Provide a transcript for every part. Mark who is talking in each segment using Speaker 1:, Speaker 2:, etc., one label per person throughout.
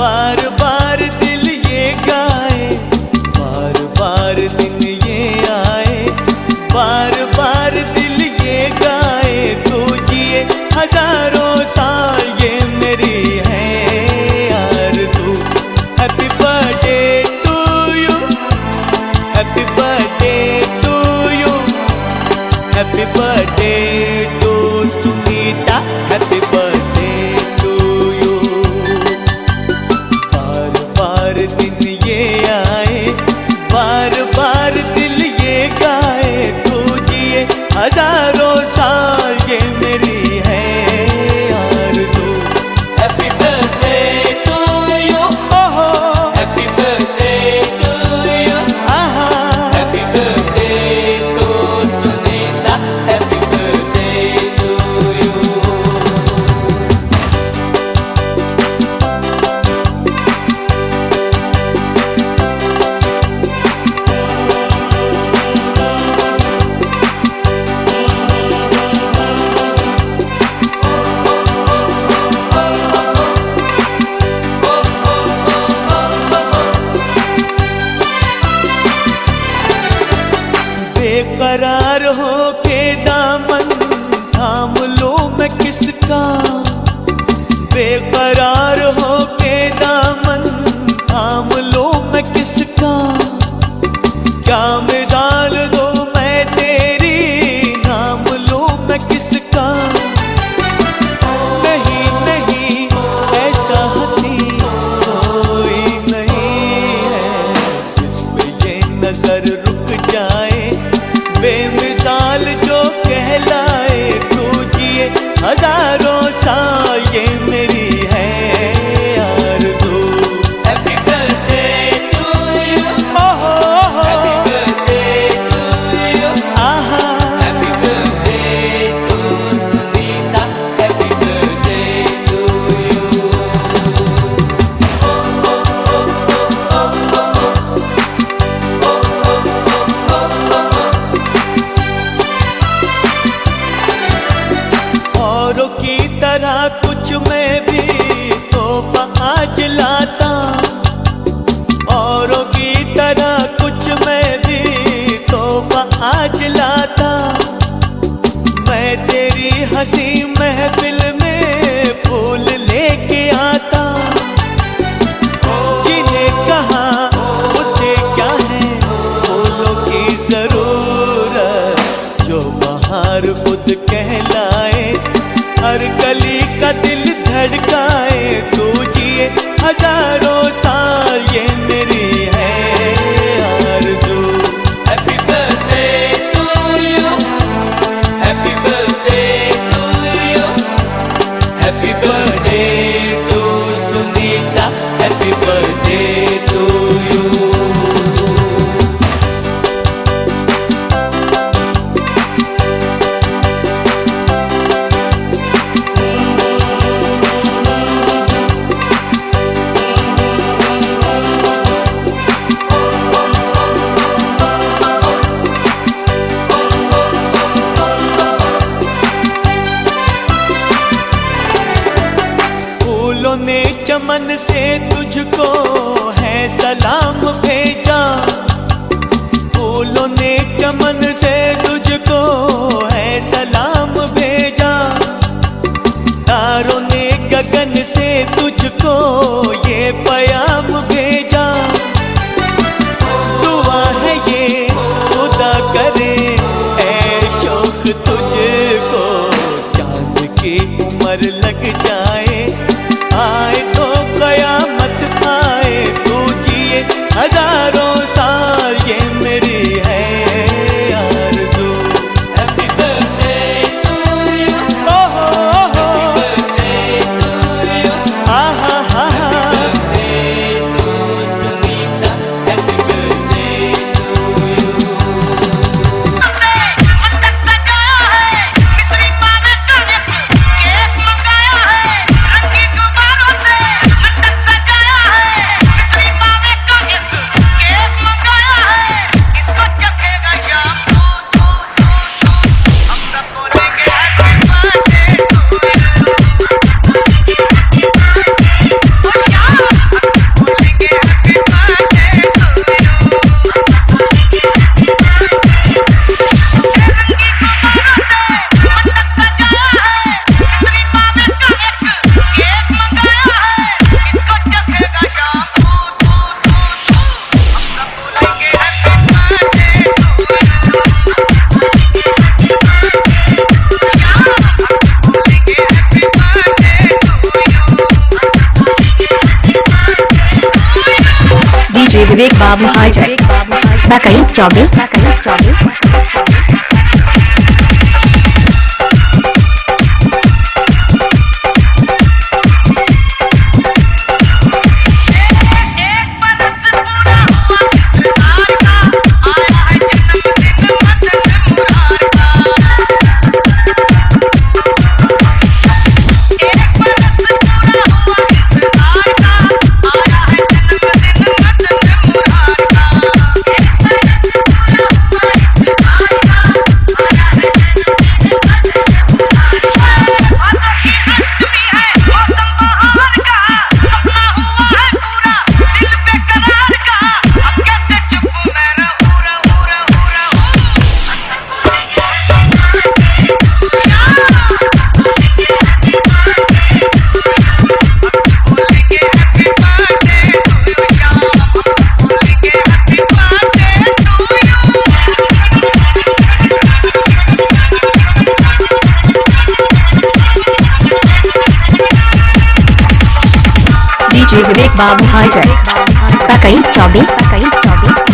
Speaker 1: बार बार दिल ये गाए, बार बार दिन ये आए, बार बार दिल ये गाए, तू जिए हजारों साल ये मेरी है आरज़ू। Happy birthday to you, happy birthday to you, happy birthday to Sunita, happy birthday to you. बार बार दिन ये आए, बार बार दिल ये गाए, तू जिए हजारों साल ये मेरी है आरज़ू।
Speaker 2: हैप्पी बर्थडे टू यू,
Speaker 1: ओहो
Speaker 2: हैप्पी बर्थडे टू यू,
Speaker 1: आहा,
Speaker 2: happy birthday to Sunita, happy birthday to you.
Speaker 1: बेकरार हो के दामन थाम लो मैं किसका, बेकरार हो के दामन थाम लो मैं किसका। क्या मिसाल दो मैं तेरी, नाम लो मैं किसका। नहीं नहीं ऐसा हंसी कोई नहीं है, जिस पे ये नजर रुक जाए, बेमिसाल जो कहलाए, तू जिए हजारों साल ये मेरी है आरज़ू।
Speaker 2: हैप्पी बर्थडे टू यू,
Speaker 1: ओहो
Speaker 2: हैप्पी बर्थडे टू यू,
Speaker 1: आहा,
Speaker 2: happy birthday to Sunita, happy birthday to you.
Speaker 1: औरों की तरह कुछ मैं भी तोहफा आज लाता, औरों की तरह कुछ मैं भी तोहफा आज लाता। मैं तेरी हंसी महफिल में फूल लेके आता, जिन्हें कहा उसे क्या है फूलों की जरूरत, जो बाहर खुद कहलाए, हर गली का दिल धड़काए, तू जिए हजारों साल ये मेरी है आरज़ू।
Speaker 2: Happy birthday to you, happy birthday to you, happy birthday to Sunita, happy birthday to you.
Speaker 1: फूलों ने चमन से तुझको है सलाम भेजा, फूलों ने चमन से तुझको है सलाम भेजा। तारों ने गगन से तुझको ये प्याम भेजा। दुआ है ये खुदा करे ऐ शौक तुझको, चांद की उम्र लग जाए, आए तो कयामत आए,
Speaker 3: विवेक बाबू हाजर बकई 24। डीजे विवेक बाबू हाजर बकई 24।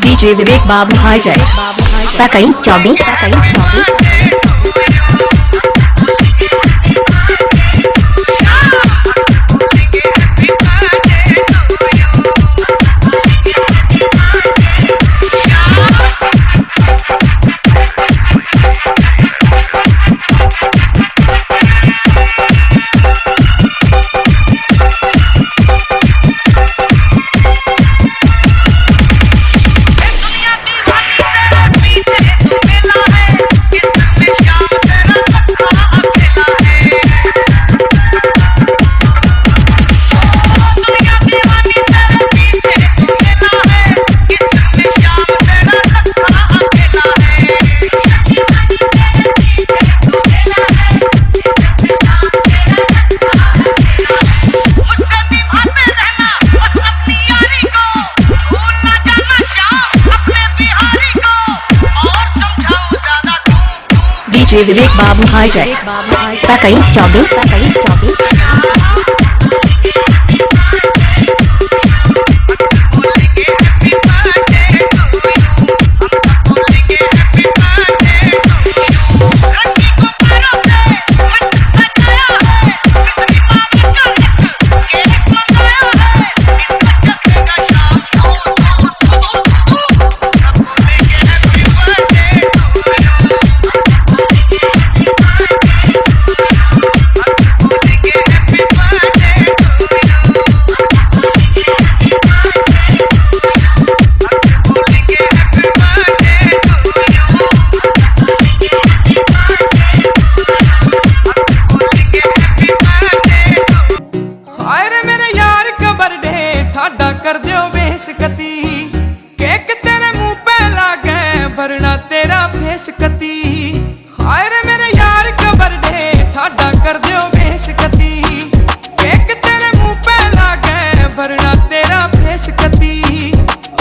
Speaker 3: डीजे विवेक बाबू हाजर बकई 24। डीजे विवेक बाबू हाजर बकई 24।
Speaker 1: केक तेरे मुंह पे लागे भरना तेरा फेस कती। हाय रे मेरे यार का बर्थडे थाड़ा कर दियो बेस कती। केक तेरे मुंह पे लागे भरना तेरा फेस कती।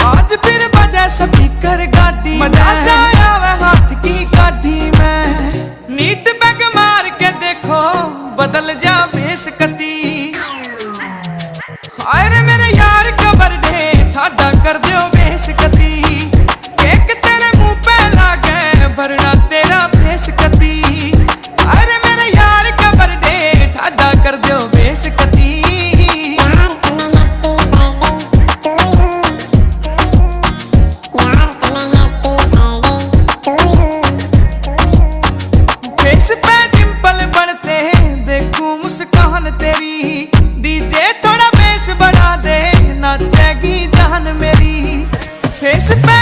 Speaker 1: आज फिर बजे स्पीकर गाड़ी मजा सा आवे हाथ की गाड़ी में। नीट बैग मार के देखो बदल जा बेस कती। हाय रे मेरे यार का बर्थडे थाड़ा कर दियो बेस कती। केक तेरे मुंह पे लागे भरना तेरा फेस कती। हाय रे मेरे यार का बर्थडे थाड़ा कर दियो बेस कती। फेस पे डिंपल बनते देखूं मुस्कान तेरी। डीजे थोड़ा बेस बढ़ा दे नाचेगी जान मेरी। फेस पे